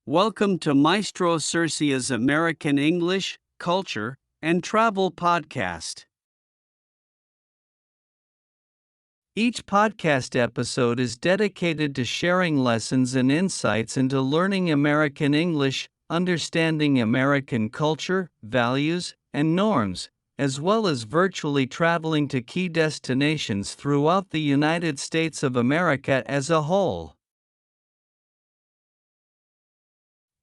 Welcome to Maestro Sersea's American English, Culture, and Travel podcast. Each podcast episode is dedicated to sharing lessons and insights into learning American English, understanding American culture, values, and norms, as well as virtually traveling to key destinations throughout the United States of America as a whole.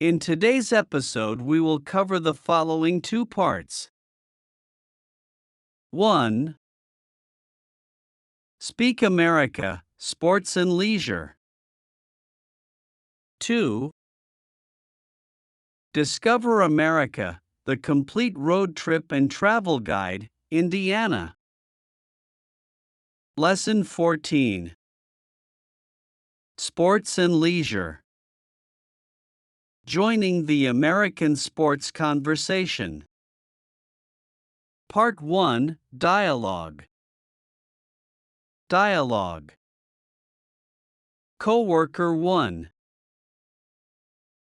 In today's episode, we will cover the following two parts. 1. Speak America, Sports and Leisure. 2. Discover America, the complete road trip and travel guide, Indiana. Lesson 14. Sports and Leisure. Joining the American sports conversation. Part 1, Dialogue. Dialogue. Coworker 1.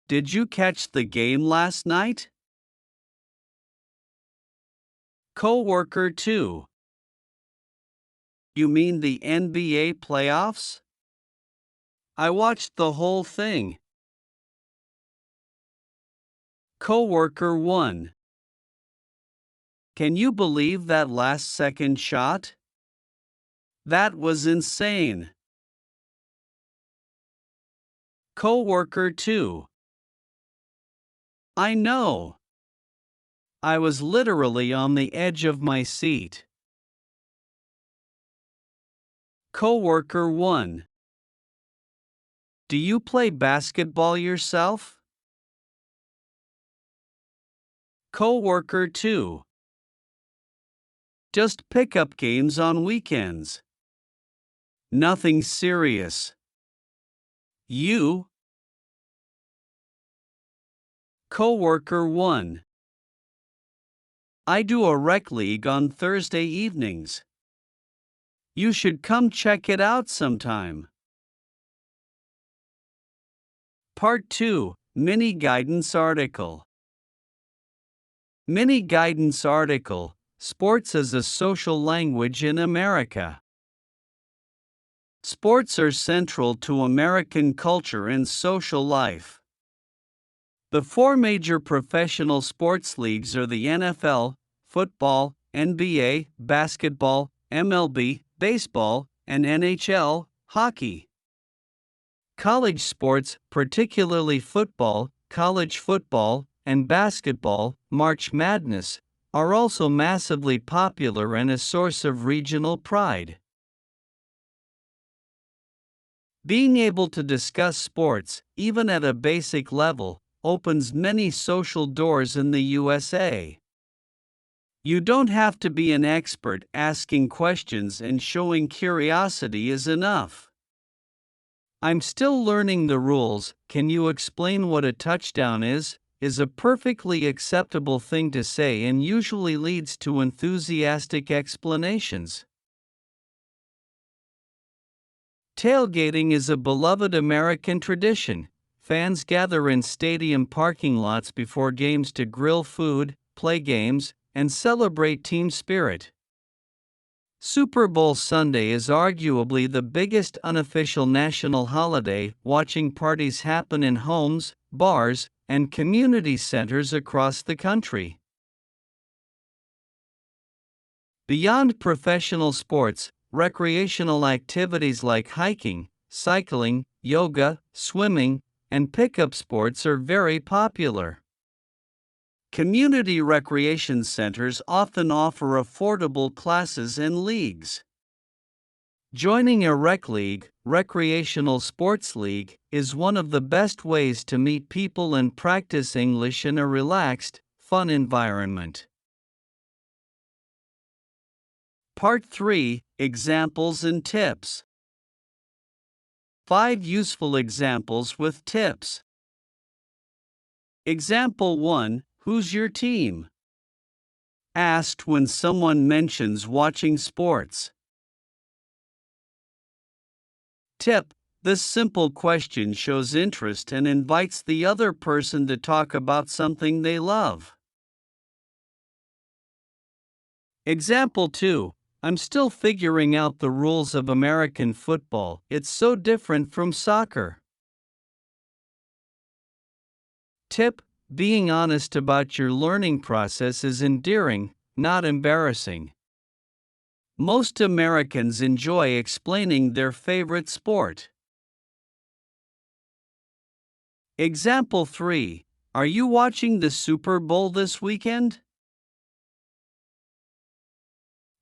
Did you catch the game last night? Coworker 2. You mean the NBA playoffs? I watched the whole thing. Coworker 1. Can you believe that last-second shot? That was insane. Coworker 2. I know. I was literally on the edge of my seat. Coworker 1. Do you play basketball yourself? Coworker 2. Just pickup games on weekends. Nothing serious. You? Coworker 1. I do a rec league on Thursday evenings. You should come check it out sometime. Part 2, Mini Guidance Article. Mini Guidance Article, Sports as a Social Language in America. Sports are central to American culture and social life. The four major professional sports leagues are the NFL, football, NBA, basketball, MLB, baseball, and NHL, hockey. College sports, particularly football, college football, and basketball, March Madness, are also massively popular and a source of regional pride. Being able to discuss sports, even at a basic level, opens many social doors in the USA. You don't have to be an expert. Asking questions and showing curiosity is enough. I'm still learning the rules. Can you explain what a touchdown is a perfectly acceptable thing to say and usually leads to enthusiastic explanations. Tailgating is a beloved American tradition. Fans gather in stadium parking lots before games to grill food, play games, and celebrate team spirit. Super Bowl Sunday is arguably the biggest unofficial national holiday. Watching parties happen in homes, bars, and community centers across the country. Beyond professional sports, recreational activities like hiking, cycling, yoga, swimming, and pickup sports are very popular. Community recreation centers often offer affordable classes and leagues. Joining a rec league, recreational sports league, is one of the best ways to meet people and practice English in a relaxed, fun environment. Part 3, Examples and Tips. 5 useful examples with tips. Example 1, Who's your team? Asked when someone mentions watching sports. Tip: This simple question shows interest and invites the other person to talk about something they love. Example 2. I'm still figuring out the rules of American football. It's so different from soccer. Tip: being honest about your learning process is endearing, not embarrassing. Most Americans enjoy explaining their favorite sport. Example 3. Are you watching the Super Bowl this weekend?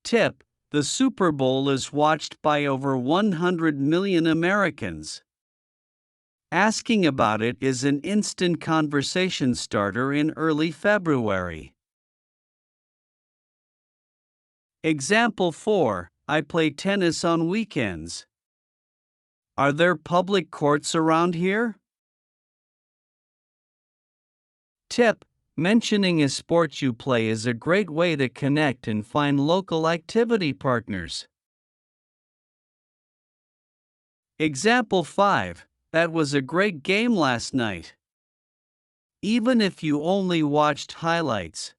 Tip: the Super Bowl is watched by over 100 million Americans. Asking about it is an instant conversation starter in early February. Example 4. I play tennis on weekends. Are there public courts around here? Tip: mentioning a sport you play is a great way to connect and find local activity partners. Example 5. That was a great game last night. Even if you only watched highlights.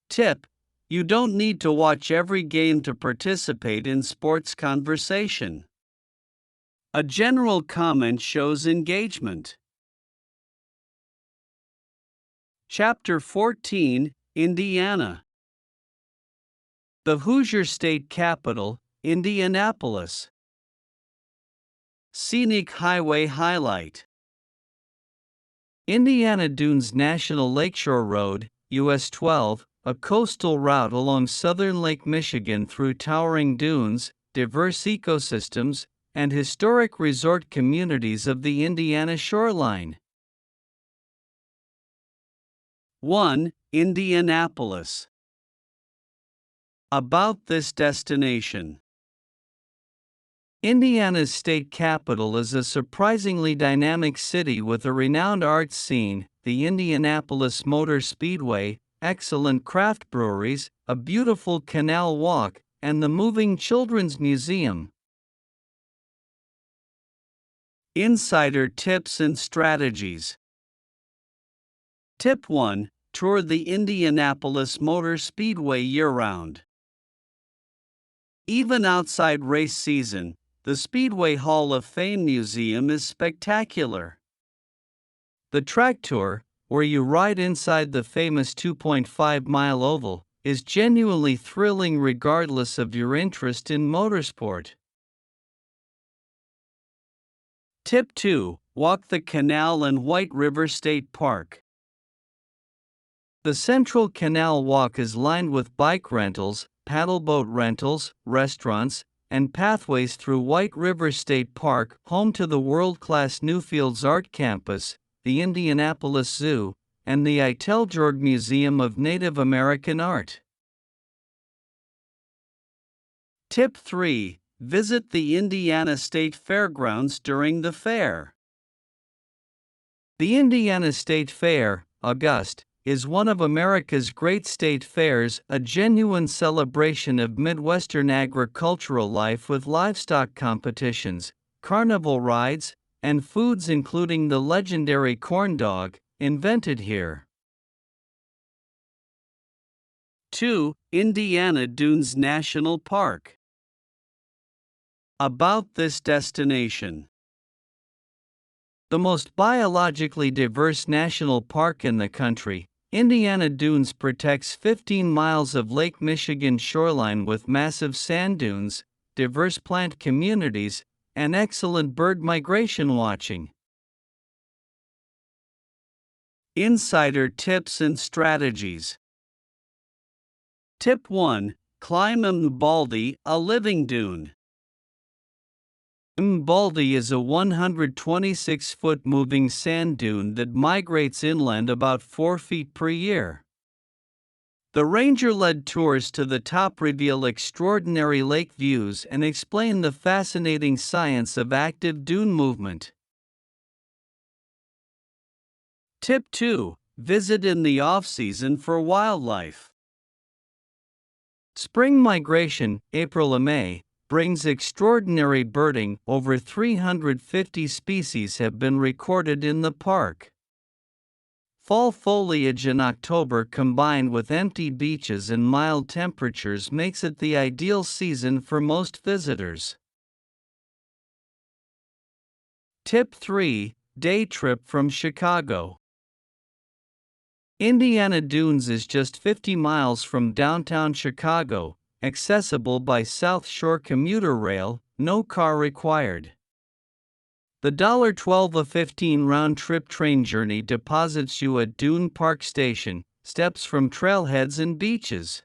Tip: you don't need to watch every game to participate in sports conversation. A general comment shows engagement. Chapter 14, Indiana. The Hoosier State Capital, Indianapolis. Scenic Highway Highlight. Indiana Dunes National Lakeshore Road, US 12, a coastal route along southern Lake Michigan through towering dunes, diverse ecosystems, and historic resort communities of the Indiana shoreline. 1. Indianapolis. About this destination. Indiana's state capital is a surprisingly dynamic city with a renowned arts scene, the Indianapolis Motor Speedway, excellent craft breweries, a beautiful canal walk, and the moving Children's Museum. Insider tips and strategies. Tip 1. Tour the Indianapolis Motor Speedway year-round. Even outside race season, the Speedway Hall of Fame Museum is spectacular. The track tour, where you ride inside the famous 2.5-mile oval, is genuinely thrilling regardless of your interest in motorsport. Tip 2. Walk the Canal and White River State Park. The Central Canal Walk is lined with bike rentals, paddleboat rentals, restaurants, and pathways through White River State Park, home to the world-class Newfields Art Campus, the Indianapolis Zoo, and the Eiteljorg Museum of Native American Art. Tip 3. Visit the Indiana State Fairgrounds during the fair. The Indiana State Fair, August, is one of America's great state fairs, a genuine celebration of Midwestern agricultural life with livestock competitions, carnival rides, and foods including the legendary corn dog, invented here. 2. Indiana Dunes National Park. About this destination. The most biologically diverse national park in the country, Indiana Dunes protects 15 miles of Lake Michigan shoreline with massive sand dunes, diverse plant communities, and excellent bird migration watching. Insider tips and strategies. Tip 1. Climb Mbaldi, a living dune. Mbaldi is a 126-foot moving sand dune that migrates inland about 4 feet per year. The ranger-led tours to the top reveal extraordinary lake views and explain the fascinating science of active dune movement. Tip 2. Visit in the off-season for wildlife. Spring migration, April to May, brings extraordinary birding. Over 350 species have been recorded in the park. Fall foliage in October combined with empty beaches and mild temperatures makes it the ideal season for most visitors. Tip 3: Day trip from Chicago. Indiana Dunes is just 50 miles from downtown Chicago, accessible by South Shore Commuter Rail, no car required. The $12.15 round-trip train journey deposits you at Dune Park Station, steps from trailheads and beaches.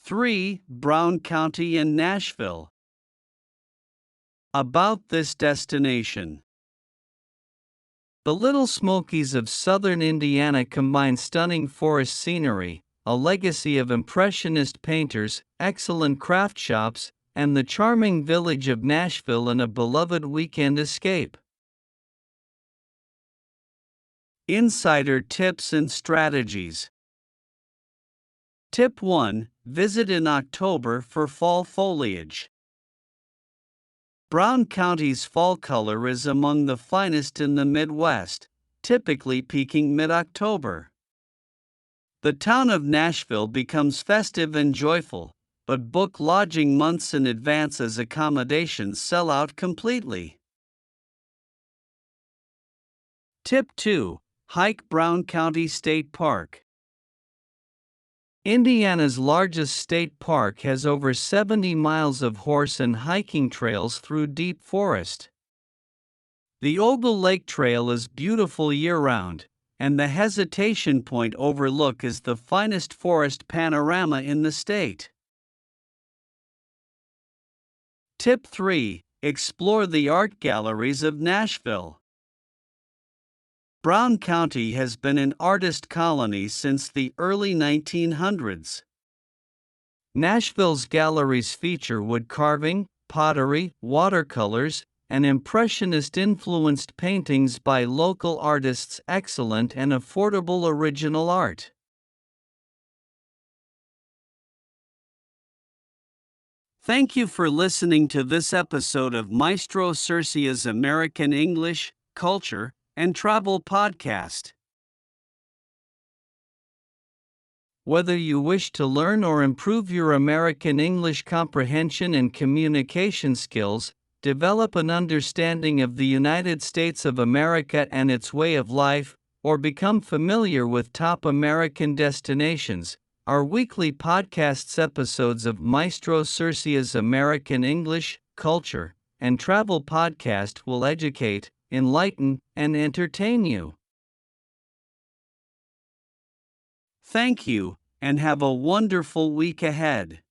3. Brown County and Nashville. About this destination. The Little Smokies of southern Indiana combine stunning forest scenery, a legacy of Impressionist painters, excellent craft shops, and the charming village of Nashville in a beloved weekend escape. Insider tips and strategies. Tip 1: Visit in October for fall foliage. Brown County's fall color is among the finest in the Midwest, typically peaking mid-October. The town of Nashville becomes festive and joyful, but book lodging months in advance as accommodations sell out completely. Tip 2: Hike Brown County State Park. Indiana's largest state park has over 70 miles of horse and hiking trails through deep forest. The Ogle Lake Trail is beautiful year-round, and the Hesitation Point Overlook is the finest forest panorama in the state. Tip 3: Explore the art galleries of Nashville. Brown County has been an artist colony since the early 1900s. Nashville's galleries feature wood carving, pottery, watercolors, and Impressionist-influenced paintings by local artists. Excellent and affordable original art. Thank you for listening to this episode of Maestro Sersea's American English, Culture, and Travel Podcast. Whether you wish to learn or improve your American English comprehension and communication skills, develop an understanding of the United States of America and its way of life, or become familiar with top American destinations, our weekly podcasts episodes of Maestro Sersea's American English, Culture, and Travel Podcast will educate, enlighten, and entertain you. Thank you, and have a wonderful week ahead.